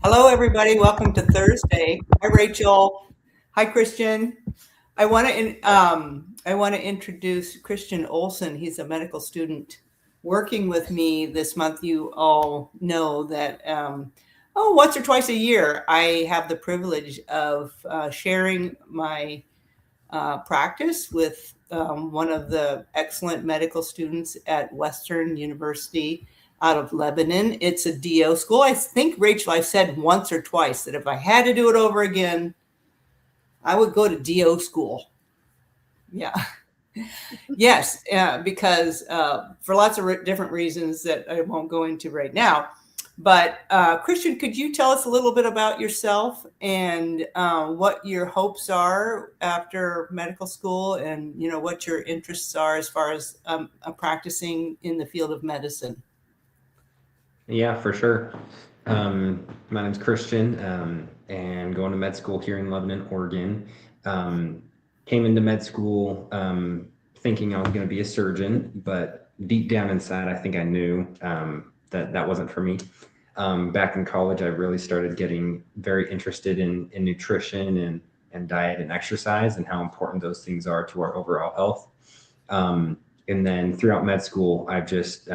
Hello, everybody. Welcome to Thursday. Hi, Rachel. Hi, Christian. I want to introduce Christian Olson. He's a medical student working with me this month. You all know that once or twice a year, I have the privilege of sharing my practice with one of the excellent medical students at Western University out of Lebanon. It's a DO school. I think, Rachel, I've said once or twice that if I had to do it over again, I would go to DO school. Yeah. Yes, because for lots of different reasons that I won't go into right now. But Christian, could you tell us a little bit about yourself and what your hopes are after medical school, and what your interests are as far as practicing in the field of medicine? Yeah, for sure. My name's Christian, and going to med school here in Lebanon, Oregon. Um, Came into med school thinking I was going to be a surgeon, but deep down inside, I think I knew that wasn't for me. Back in college, I really started getting very interested in nutrition and diet and exercise and how important those things are to our overall health. And then throughout med school, I've just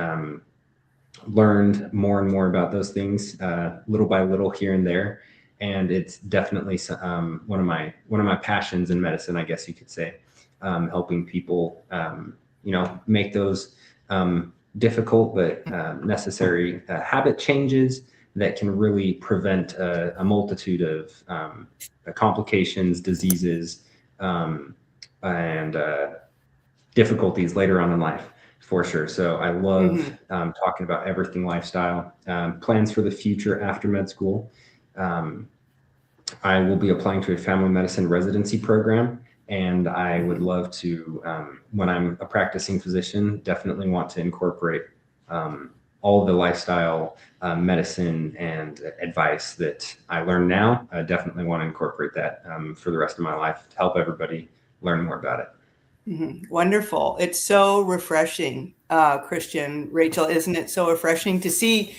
learned more and more about those things little by little here and there, and it's definitely one of my passions in medicine, I guess you could say, helping people make those difficult but necessary habit changes that can really prevent a multitude of complications, diseases, and difficulties later on in life, for sure. So I love talking about everything lifestyle, plans for the future after med school. Um, I will be applying to a family medicine residency program, and I would love to, when I'm a practicing physician, definitely want to incorporate all of the lifestyle medicine and advice that I learn now. I definitely want to incorporate that for the rest of my life to help everybody learn more about it. Wonderful. It's so refreshing, Christian, Rachel, isn't it so refreshing to see,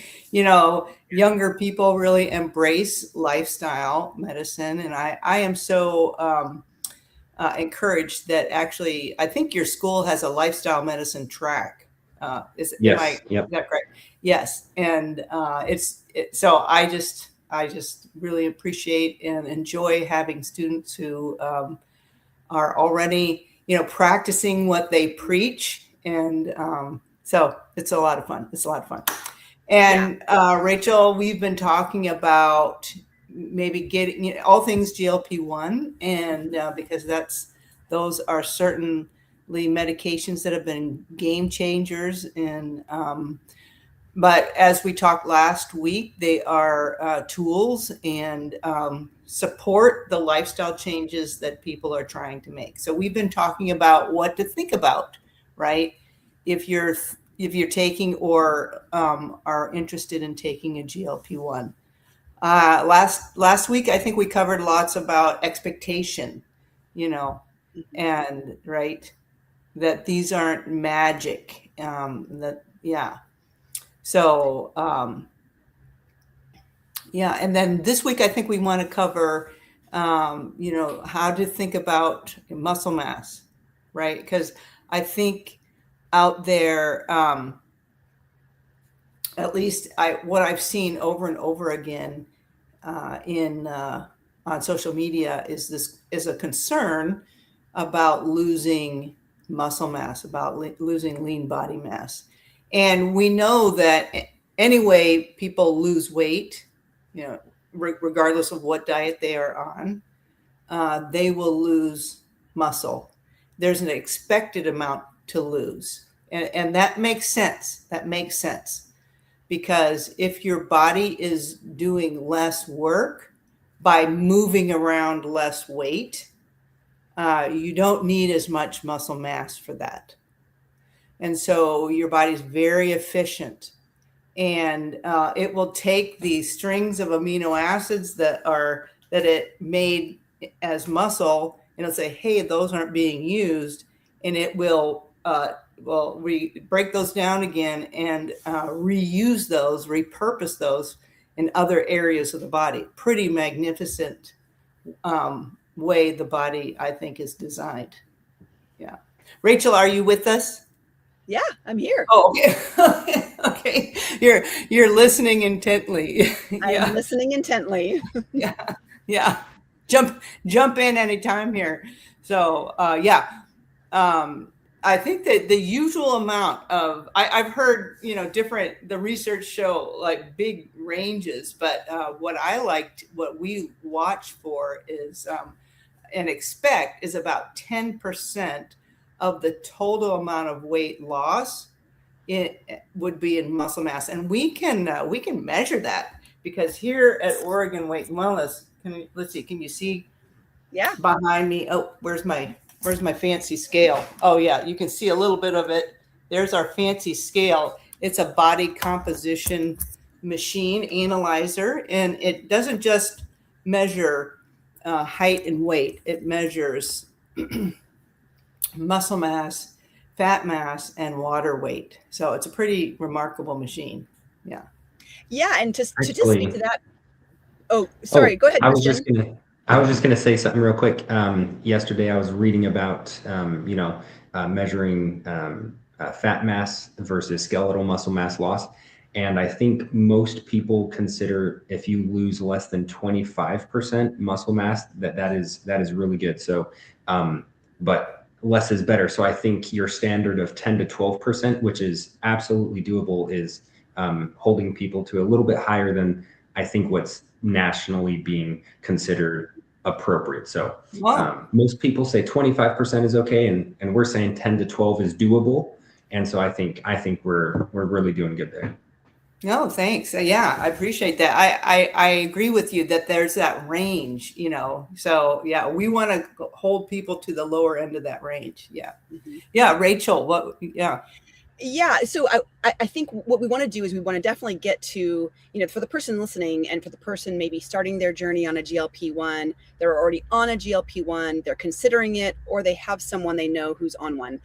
younger people really embrace lifestyle medicine. And I am so encouraged that actually, I think your school has a lifestyle medicine track. Is Yes. Yep. that correct? Yes. And so I just really appreciate and enjoy having students who are already, practicing what they preach. And so it's a lot of fun. It's a lot of fun. And Rachel, we've been talking about maybe getting all things GLP-1, and because those are certainly medications that have been game changers. And but as we talked last week, they are tools and support the lifestyle changes that people are trying to make. So we've been talking about what to think about, right? If you're taking or are interested in taking a GLP-1. Last week, I think we covered lots about expectation, you know, and right, that these aren't magic. That yeah. So yeah, and then this week I think we want to cover, how to think about muscle mass, right? Because I think out there, at least what I've seen over and over again in on social media is a concern about losing muscle mass, about losing lean body mass, and we know that anyway people lose weight, regardless of what diet they are on, they will lose muscle. There's an expected amount to lose, and that makes sense. That makes sense because if your body is doing less work by moving around less weight, you don't need as much muscle mass for that. And so your body's very efficient, and it will take the strings of amino acids that it made as muscle, and it'll say, "Hey, those aren't being used," and it will break those down again and reuse those, repurpose those in other areas of the body. Pretty magnificent way the body, I think, is designed. Yeah. Rachel, are you with us? Yeah, I'm here. Oh, okay. Okay. You're listening intently. Yeah. I'm listening intently. Yeah. Yeah. Jump in anytime here. So yeah. I think that the usual amount of I've heard, different, the research show like big ranges, but what we watch for is and expect is about 10% of the total amount of weight loss it would be in muscle mass, and we can measure that, because here at Oregon Weight and Wellness, let's see, can you see? Yeah. Behind me. Oh, where's my fancy scale? Oh yeah, you can see a little bit of it. There's our fancy scale. It's a body composition machine analyzer, and it doesn't just measure height and weight. It measures muscle mass, fat mass, and water weight. So it's a pretty remarkable machine. Yeah. Yeah, and to just speak to that. Oh, sorry. Go ahead. I was just gonna say something real quick. Yesterday, I was reading about measuring fat mass versus skeletal muscle mass loss, and I think most people consider if you lose less than 25% muscle mass, that is really good. So, but less is better. So I think your standard of 10 to 12%, which is absolutely doable, is holding people to a little bit higher than I think what's nationally being considered appropriate. So most people say 25% is okay, and we're saying 10 to 12 is doable. And so I think we're really doing good there. No, thanks. Yeah, I appreciate that. I agree with you that there's that range, So yeah, we want to hold people to the lower end of that range. Yeah. Mm-hmm. Yeah, Rachel, Yeah. So I think what we want to do is we want to definitely get to, for the person listening and for the person maybe starting their journey on a GLP-1, they're already on a GLP-1, they're considering it, or they have someone they know who's on one.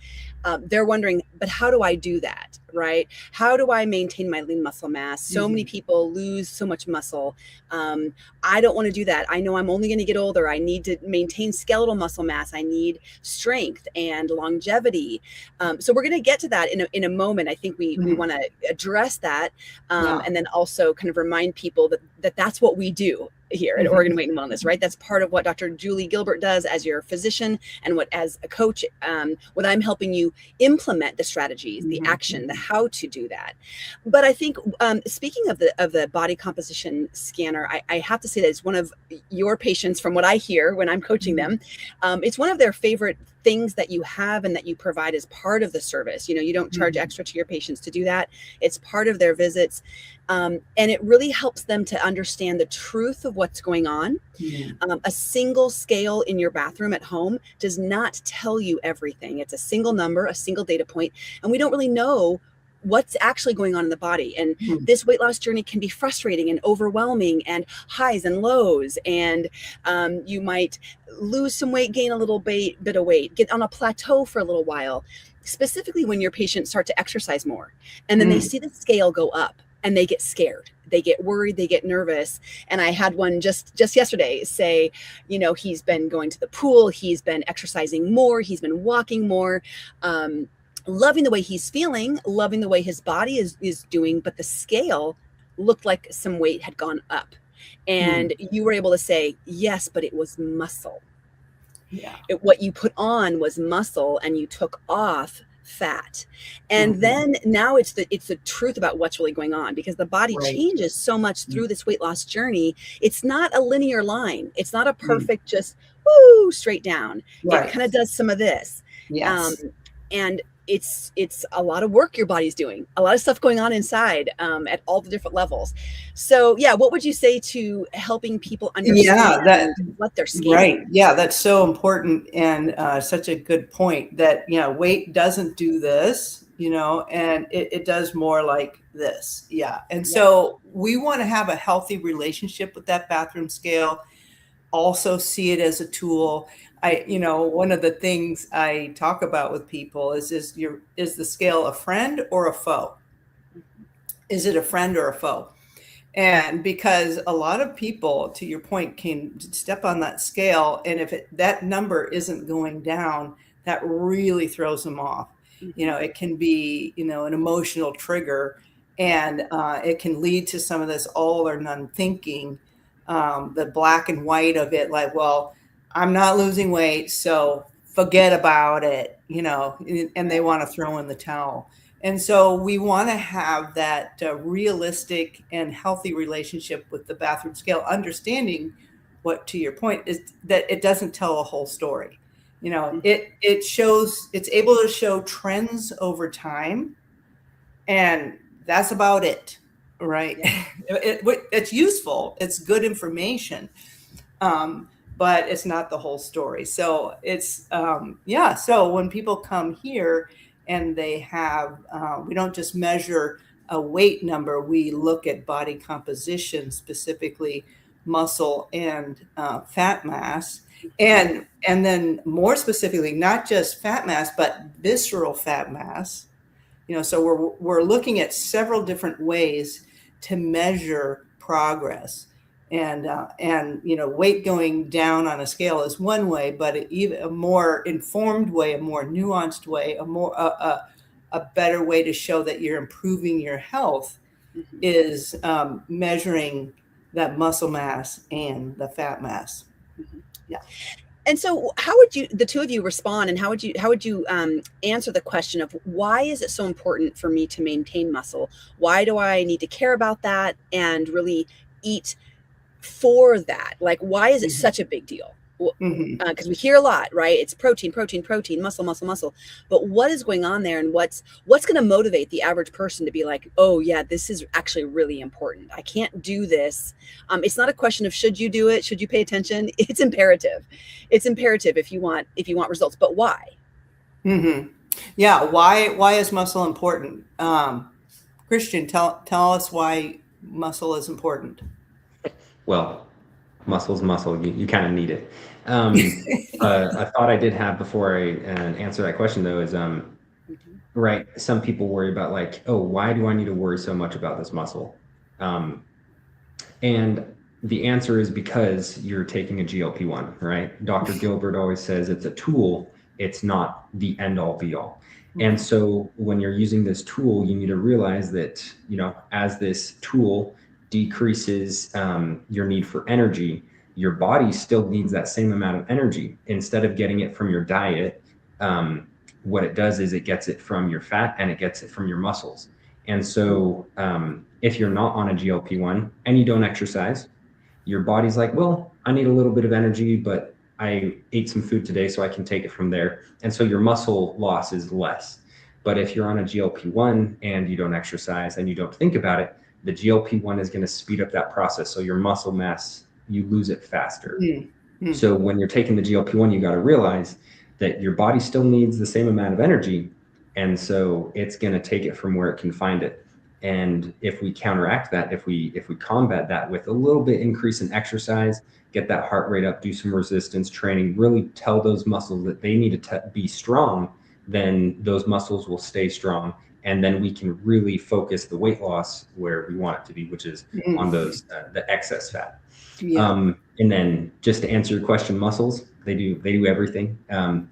They're wondering, but how do I do that? Right? How do I maintain my lean muscle mass? So many people lose so much muscle. I don't want to do that. I know I'm only going to get older. I need to maintain skeletal muscle mass. I need strength and longevity. So we're going to get to that in a moment. I think we want to address that, and then also kind of remind people that that's what we do here at Oregon Weight and Wellness, right? That's part of what Dr. Julie Gilbert does as your physician, and what as a coach, what I'm helping you implement the strategies, the action, the how to do that. But I think speaking of the body composition scanner, I have to say that it's one of your patients, from what I hear when I'm coaching them, it's one of their favorite things that you have and that you provide as part of the service. You don't charge extra to your patients to do that. It's part of their visits. And it really helps them to understand the truth of what's going on. A single scale in your bathroom at home does not tell you everything. It's a single number, a single data point, and we don't really know what's actually going on in the body. And this weight loss journey can be frustrating and overwhelming, and highs and lows. And you might lose some weight, gain a little bit of weight, get on a plateau for a little while, specifically when your patients start to exercise more. And then they see the scale go up and they get scared. They get worried, they get nervous. And I had one just yesterday say, he's been going to the pool, he's been exercising more, he's been walking more, loving the way he's feeling, loving the way his body is doing, but the scale looked like some weight had gone up. And you were able to say, yes, but it was muscle. Yeah. What you put on was muscle, and you took off fat. And then now it's the truth about what's really going on, because the body changes so much through this weight loss journey. It's not a linear line. It's not a perfect just straight down. It kind of does some of this. Yes. And it's a lot of work your body's doing, a lot of stuff going on inside, at all the different levels. So yeah, what would you say to helping people understand what they're scanning? Right. Yeah, that's so important, and such a good point that, weight doesn't do this, and it does more like this. Yeah. And so we want to have a healthy relationship with that bathroom scale, also see it as a tool. One of the things I talk about with people is the scale a friend or a foe? Is it a friend or a foe? And because a lot of people, to your point, can step on that scale, and if that number isn't going down, that really throws them off. It can be, an emotional trigger, and it can lead to some of this all or none thinking, the black and white of it, like, well, I'm not losing weight, so forget about it, and they want to throw in the towel. And so we want to have that realistic and healthy relationship with the bathroom scale, understanding what, to your point, is that it doesn't tell a whole story. It shows, it's able to show trends over time, and that's about it, right? Yeah. It's useful, it's good information, but it's not the whole story. So it's so when people come here and they have, we don't just measure a weight number, we look at body composition, specifically muscle and fat mass. And then more specifically, not just fat mass, but visceral fat mass. So we're looking at several different ways to measure progress. And weight going down on a scale is one way, but even a more informed way, a more nuanced way, a better way to show that you're improving your health is measuring that muscle mass and the fat mass. Yeah. And so how would the two of you respond, and how would you answer the question of why is it so important for me to maintain muscle? Why do I need to care about that and really eat for that? Like, why is it such a big deal? Because we hear a lot, right? It's protein, muscle. But what is going on there, and what's going to motivate the average person to be like, oh yeah, this is actually really important. I can't do this. It's not a question of should you do it, should you pay attention. It's imperative. It's imperative if you want results. But why? Yeah, why is muscle important? Christian, tell us why muscle is important. Well, muscle's muscle. You kind of need it. A thought I did have before I answer that question, though, is right. Some people worry about, like, oh, why do I need to worry so much about this muscle? And the answer is because you're taking a GLP-1, right? Dr. Gilbert always says it's a tool. It's not the end all be all. And so when you're using this tool, you need to realize that, as this tool decreases your need for energy, your body still needs that same amount of energy. Instead of getting it from your diet, what it does is it gets it from your fat and it gets it from your muscles. And so if you're not on a GLP-1 and you don't exercise, your body's like, well, I need a little bit of energy, but I ate some food today, so I can take it from there. And so your muscle loss is less. But if you're on a GLP-1 and you don't exercise and you don't think about it, the GLP-1 is going to speed up that process. So your muscle mass, you lose it faster. So when you're taking the GLP-1, you got to realize that your body still needs the same amount of energy. And so it's going to take it from where it can find it. And if we counteract that, if we combat that with a little bit increase in exercise, get that heart rate up, do some resistance training, really tell those muscles that they need to be strong, then those muscles will stay strong. And then we can really focus the weight loss where we want it to be, which is on those the excess fat. And then just to answer your question, muscles, they do everything.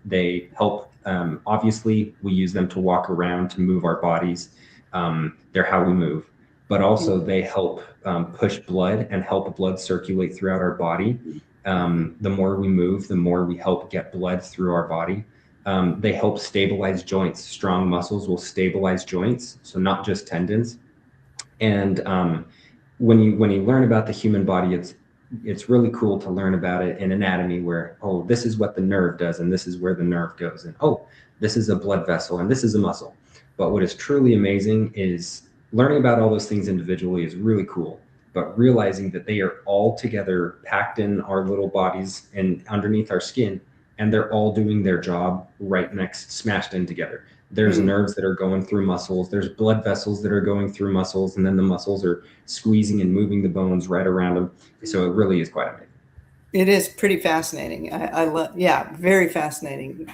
They help. Obviously, we use them to walk around, to move our bodies. They're how we move, but also they help push blood and help blood circulate throughout our body. The more we move, the more we help get blood through our body. They help stabilize joints. Strong muscles will stabilize joints, so not just tendons. And when you learn about the human body, it's really cool to learn about it in anatomy, where, oh, this is what the nerve does, and this is where the nerve goes, and oh, this is a blood vessel, and this is a muscle. But what is truly amazing is learning about all those things individually is really cool, but realizing that they are all together packed in our little bodies and underneath our skin, and they're all doing their job right next, smashed in together. There's nerves that are going through muscles. There's blood vessels that are going through muscles, and then the muscles are squeezing and moving the bones right around them. So it really is quite amazing. It is pretty fascinating. I love, very fascinating.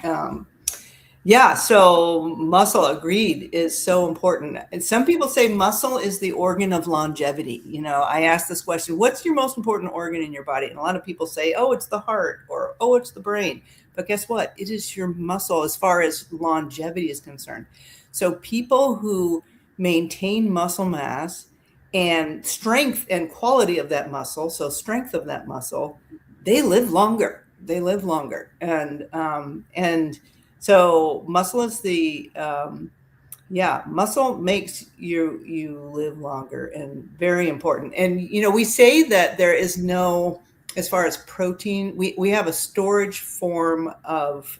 Yeah, so muscle, agreed, is so important. And some people say muscle is the organ of longevity. You know, I ask this question, what's your most important organ in your body? And a lot of people say, oh, it's the heart, or oh, it's the brain. But guess what? It is your muscle as far as longevity is concerned. So people who maintain muscle mass and strength and quality of that muscle, so strength of that muscle, they live longer. They live longer. And so muscle is muscle makes you live longer, and very important. And you know, we say that there is no, as far as protein, we have a storage form of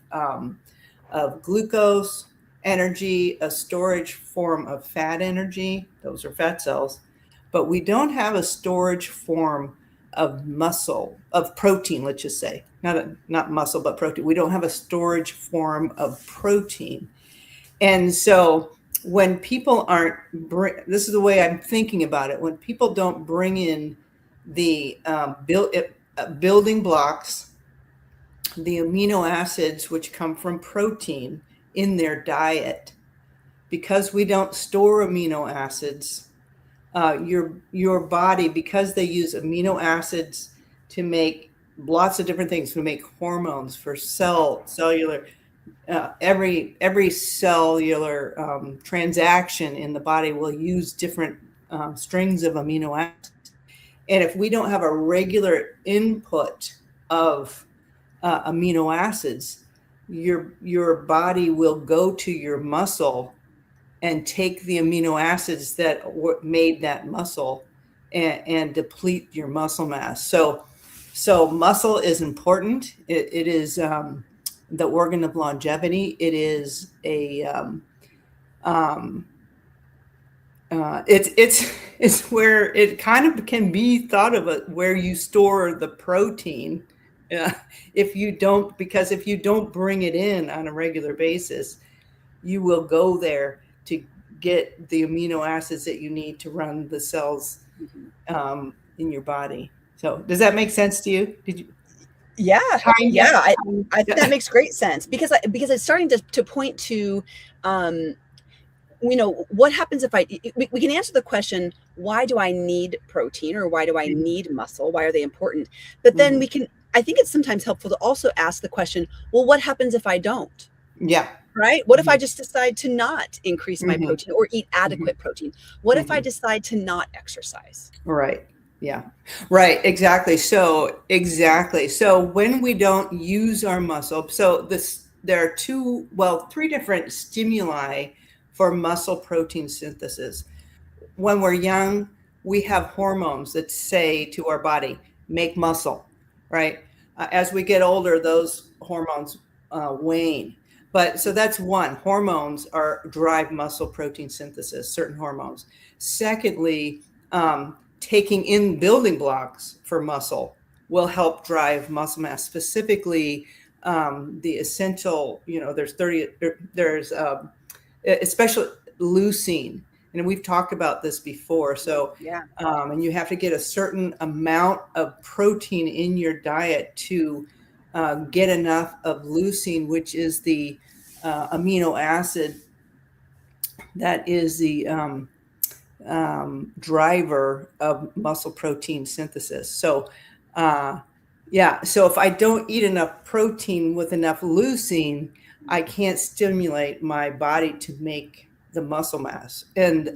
glucose energy, a storage form of fat energy. Those are fat cells, but we don't have a storage form of muscle, of protein, let's just say, not muscle, but protein. We don't have a storage form of protein. And so when people aren't, this is the way I'm thinking about it, when people don't bring in the building blocks, the amino acids which come from protein in their diet, because we don't store amino acids, your body, because they use amino acids to make lots of different things, to make hormones for cellular, every cellular transaction in the body will use different strings of amino acids. And if we don't have a regular input of amino acids, your body will go to your muscle and take the amino acids that made that muscle and deplete your muscle mass. So muscle is important. It is the organ of longevity. It is it's where it kind of can be thought of where you store the protein. If you don't bring it in on a regular basis, you will go there to get the amino acids that you need to run the cells in your body. So does that make sense to you? Did you? Yeah. I think that makes great sense, because it's starting to point to, what happens if we can answer the question, why do I need protein, or why do I need muscle? Why are they important? But then I think it's sometimes helpful to also ask the question, well, what happens if I don't? Yeah. Right? What if I just decide to not increase my protein or eat adequate protein? What if I decide to not exercise? Right. Yeah. Right. Exactly. So when we don't use our muscle, there are three different stimuli for muscle protein synthesis. When we're young, we have hormones that say to our body, make muscle, right? As we get older, those hormones wane. But so that's one. Hormones drive muscle protein synthesis, certain hormones. Secondly, taking in building blocks for muscle will help drive muscle mass, specifically the essential, there's especially leucine. And we've talked about this before. So, and you have to get a certain amount of protein in your diet to get enough of leucine, which is the amino acid that is the driver of muscle protein synthesis. So, so if I don't eat enough protein with enough leucine, I can't stimulate my body to make the muscle mass. And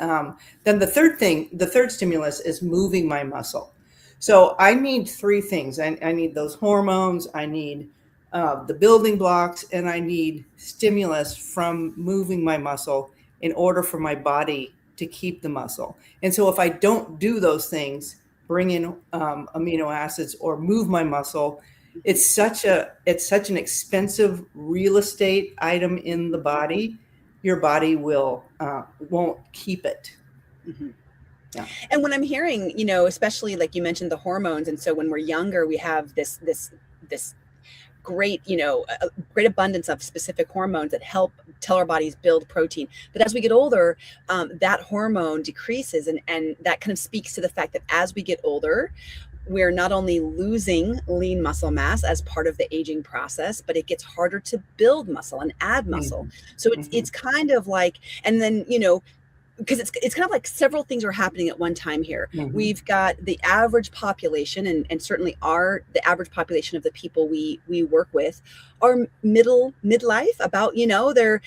then the third stimulus is moving my muscle. So I need three things. I need those hormones, I need the building blocks, and I need stimulus from moving my muscle in order for my body to keep the muscle. And so if I don't do those things, bring in amino acids or move my muscle, it's such an expensive real estate item in the body. Your body won't keep it. Mm-hmm. Yeah. And when I'm hearing, especially like you mentioned the hormones, and so when we're younger, we have this great, great abundance of specific hormones that help tell our bodies build protein. But as we get older, that hormone decreases, and that kind of speaks to the fact that as we get older, we're not only losing lean muscle mass as part of the aging process, but it gets harder to build muscle and add muscle. So it's kind of like, and then, because it's kind of like several things are happening at one time here. We've got the average population, and certainly the average population of the people we work with are midlife, about, they're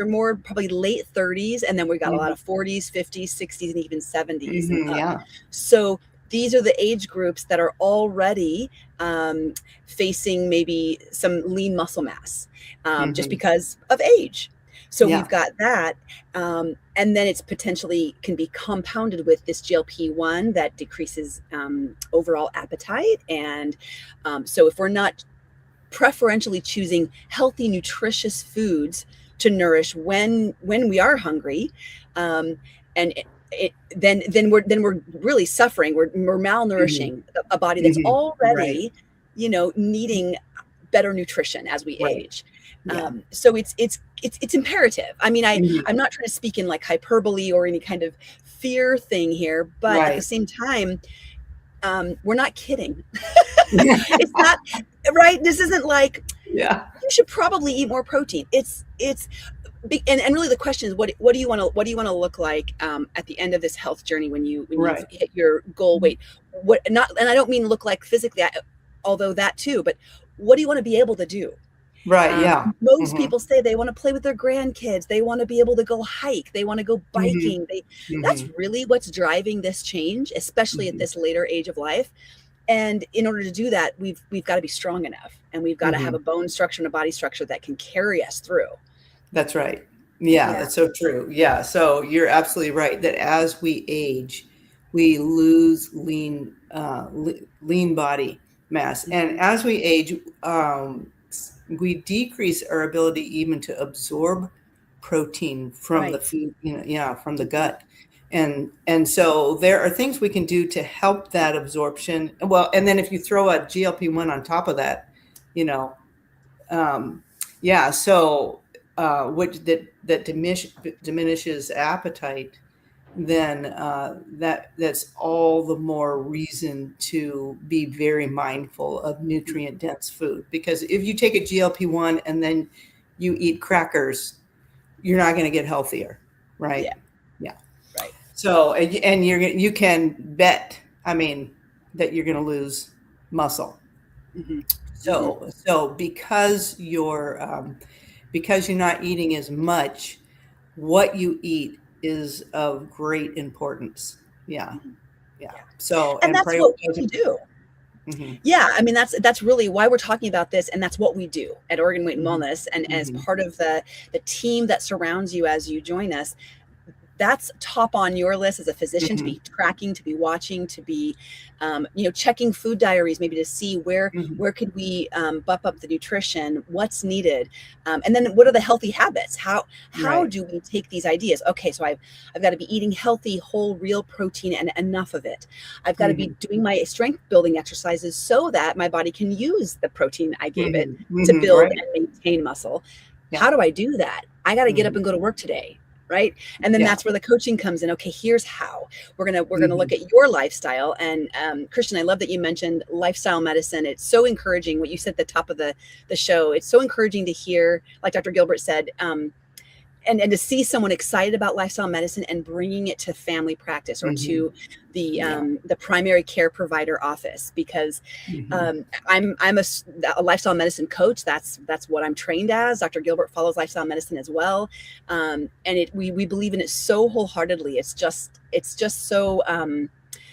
more probably late 30s, and then we've got a lot of 40s, 50s, 60s, and even 70s. Yeah. So these are the age groups that are already facing maybe some lean muscle mass, just because of age. So we've got that. And then it's potentially can be compounded with this GLP-1 that decreases overall appetite. And so if we're not preferentially choosing healthy, nutritious foods to nourish when we are hungry, then we're really suffering. We're malnourishing a body that's already, needing better nutrition as we age. So it's imperative. I mean, I'm not trying to speak in like hyperbole or any kind of fear thing here, but at the same time, we're not kidding. It's not right. This isn't like, you should probably eat more protein. It's big. And really the question is, what do you want to look like at the end of this health journey when you hit your goal weight? And I don't mean look like physically, although that too, but what do you want to be able to do? Most people say they want to play with their grandkids. They want to be able to go hike. They want to go biking. That's really what's driving this change, especially at this later age of life. And in order to do that, we've got to be strong enough, and we've got to have a bone structure and a body structure that can carry us through. That's right. Yeah, that's so true. Yeah. So you're absolutely right that as we age, we lose lean body mass. And as we age, we decrease our ability even to absorb protein from the food, from the gut. And so there are things we can do to help that absorption. Well, and then if you throw a GLP-1 on top of that, which diminishes appetite, then that's all the more reason to be very mindful of nutrient dense food. Because if you take a GLP-1 and then you eat crackers, you're not going to get healthier, right? Yeah. Right. So and you can bet, that you're going to lose muscle. So because you're not eating as much, what you eat is of great importance. So and that's what we do. That's really why we're talking about this, and that's what we do at Oregon Weight and Wellness. And as part of the team that surrounds you as you join us, that's top on your list as a physician to be tracking, to be watching, to be, checking food diaries, maybe to see where could we bump up the nutrition, what's needed, and then what are the healthy habits? How do we take these ideas? Okay, so I've got to be eating healthy, whole, real protein and enough of it. I've got to be doing my strength building exercises so that my body can use the protein I gave it to build and maintain muscle. How do I do that? I got to get up and go to work today. Right. And then that's where the coaching comes in. Okay, here's how we're going to look at your lifestyle. And Christian, I love that you mentioned lifestyle medicine. It's so encouraging what you said at the top of the show. It's so encouraging to hear, like Dr. Gilbert said, and to see someone excited about lifestyle medicine and bringing it to family practice or to the primary care provider office, because I'm a lifestyle medicine coach. That's what I'm trained as. Dr. Gilbert follows lifestyle medicine as well, and we believe in it so wholeheartedly. It's just so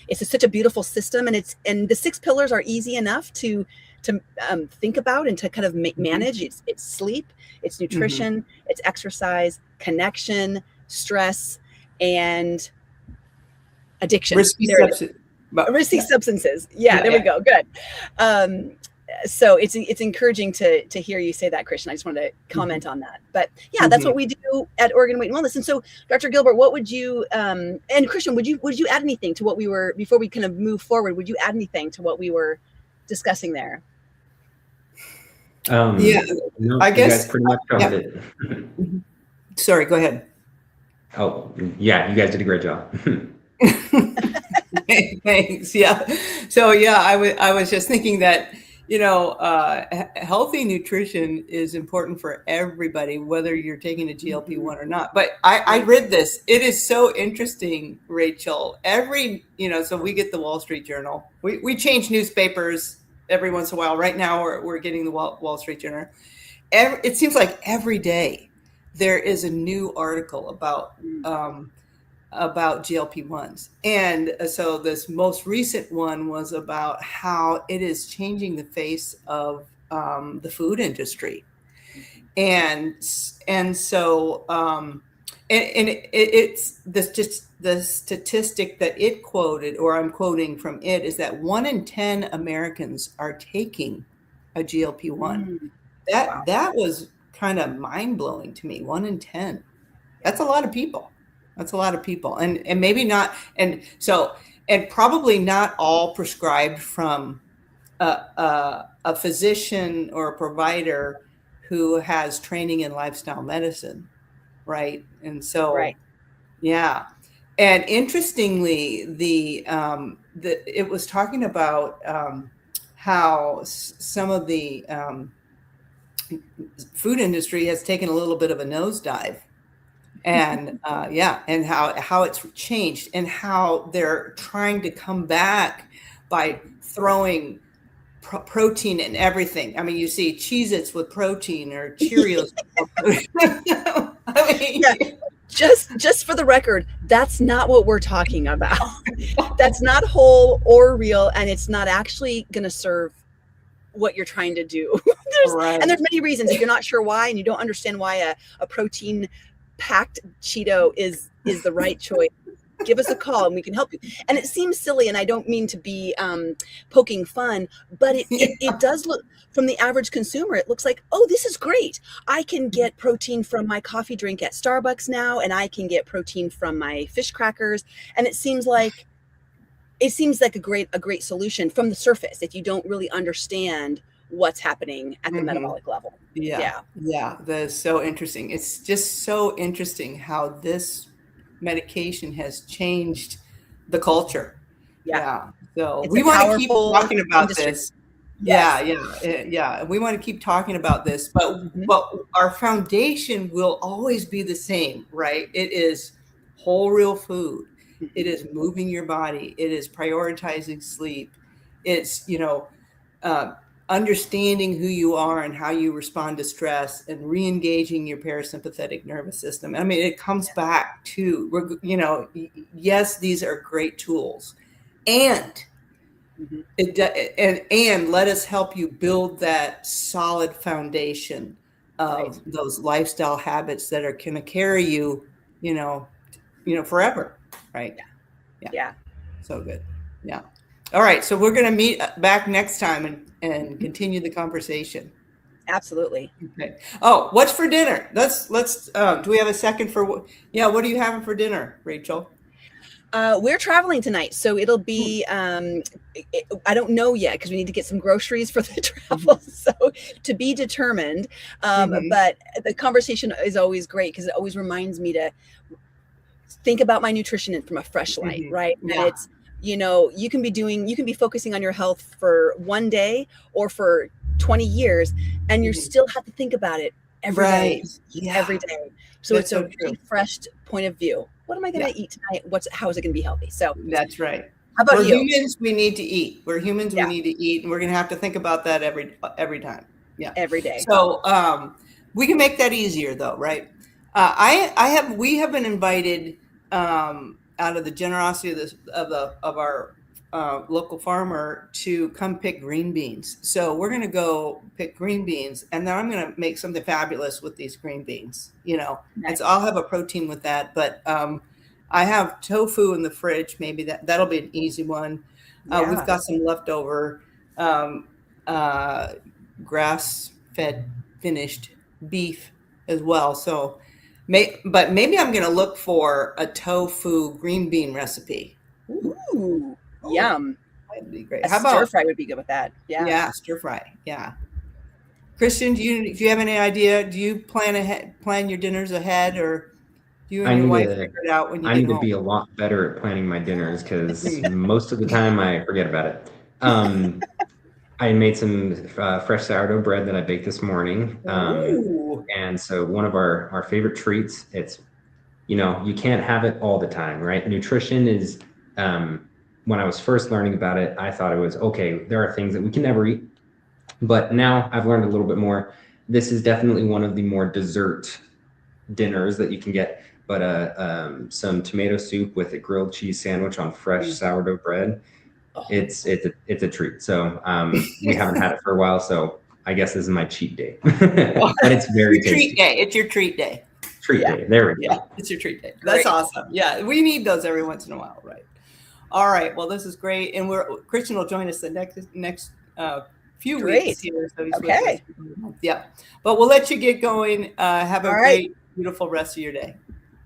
it's such a beautiful system, and the 6 pillars are easy enough to think about and to kind of manage. It's sleep, it's nutrition, it's exercise, connection, stress, and addiction. Risky substances. There we go. Good. So it's encouraging to hear you say that, Christian. I just wanted to comment on that. But that's what we do at Oregon Weight and Wellness. And so, Dr. Gilbert, what would you and Christian, would you add anything to what we were, before we kind of move forward? Would you add anything to what we were discussing there? I guess you guys pretty much covered it. Sorry, go ahead. Oh, yeah, you guys did a great job. Thanks. Yeah. So yeah, I was just thinking that, healthy nutrition is important for everybody, whether you're taking a GLP-1 or not. But I read this. It is so interesting, Rachel. So we get the Wall Street Journal. We change newspapers every once in a while. Right now we're getting the Wall Street Journal. It seems like every day there is a new article about GLP-1s. And so this most recent one was about how it is changing the face of the food industry. It's the statistic that it quoted, or I'm quoting from it, is that 1 in 10 Americans are taking a GLP-1. That was kind of mind-blowing to me. 1 in 10. That's a lot of people. That's a lot of people, and maybe not, and probably not all prescribed from a physician or a provider who has training in lifestyle medicine, right? And so, right. Yeah, and interestingly, it was talking about how some of the food industry has taken a little bit of a nosedive. And and how it's changed, and how they're trying to come back by throwing protein in everything. I mean, you see Cheez-Its with protein, or Cheerios. Just for the record, that's not what we're talking about. That's not whole or real, and it's not actually going to serve what you're trying to do. And there's many reasons. If you're not sure why, and you don't understand why a protein packed Cheeto is the right choice, give us a call and we can help you. And it seems silly, and I don't mean to be poking fun, but it does look, from the average consumer, it looks like, oh, this is great. I can get protein from my coffee drink at Starbucks now, and I can get protein from my fish crackers. And it seems like a great solution from the surface if you don't really understand what's happening at the metabolic level. Yeah. That's so interesting. It's just so interesting how this medication has changed the culture. So we want to keep talking about this. Yeah. We want to keep talking about this, but our foundation will always be the same, right? It is whole, real food. It is moving your body. It is prioritizing sleep. It's, understanding who you are and how you respond to stress, and re-engaging your parasympathetic nervous system. I mean, it comes back to, yes, these are great tools, and and let us help you build that solid foundation of those lifestyle habits that are going to carry you, forever. Right. Yeah. So good. Yeah. All right. So we're going to meet back next time and continue the conversation. Absolutely. Okay. Oh, what's for dinner? Let's do we have a second for what are you having for dinner, Rachel? We're traveling tonight, so it'll be, I don't know yet, because we need to get some groceries for the travel. So to be determined. But the conversation is always great, because it always reminds me to think about my nutrition from a fresh light, right? Yeah. And it's, you can be focusing on your health for one day or for 20 years, and you still have to think about it every day. Every day. So that's it's a refreshed point of view. What am I going to eat tonight? How is it going to be healthy? So that's right. How about you? We're humans. We need to eat. We need to eat, and we're going to have to think about that every time. Yeah. Every day. So we can make that easier, though, right? We have been invited out of the generosity of our local farmer to come pick green beans. So we're going to go pick green beans, and then I'm going to make something fabulous with these green beans, and so I'll have a protein with that. But I have tofu in the fridge. Maybe that'll be an easy one. We've got some leftover grass-fed finished beef as well. So but maybe I'm going to look for a tofu green bean recipe. Ooh. Yum. That'd be great. How about stir fry would be good with that. Yeah, stir fry. Yeah. Christian, do you have any idea? Do you plan your dinners ahead, or You I and your need wife to figure it out when you I get need to home. be a lot better at planning my dinners because Mm. most of the time I forget about it. I made some fresh sourdough bread that I baked this morning. Ooh. And so one of our favorite treats, it's, you can't have it all the time, right? Nutrition is, when I was first learning about it, I thought it was, okay, there are things that we can never eat. But now I've learned a little bit more. This is definitely one of the more dessert dinners that you can get, but some tomato soup with a grilled cheese sandwich on fresh sourdough bread. It's a treat. So we haven't had it for a while, so I guess this is my cheat day. But it's very Your treat tasty. day. It's your treat day. Treat day. There we go. Yeah, it's your treat day. That's Great. awesome. Yeah, we need those every once in a while, right? All right. Well, this is great, and Christian will join us the next few Great. weeks here. So he's Okay. with us. Yeah, but we'll let you get going. Have a All right. great, beautiful rest of your day.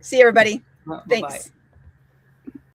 See you, everybody. Bye-bye. Thanks.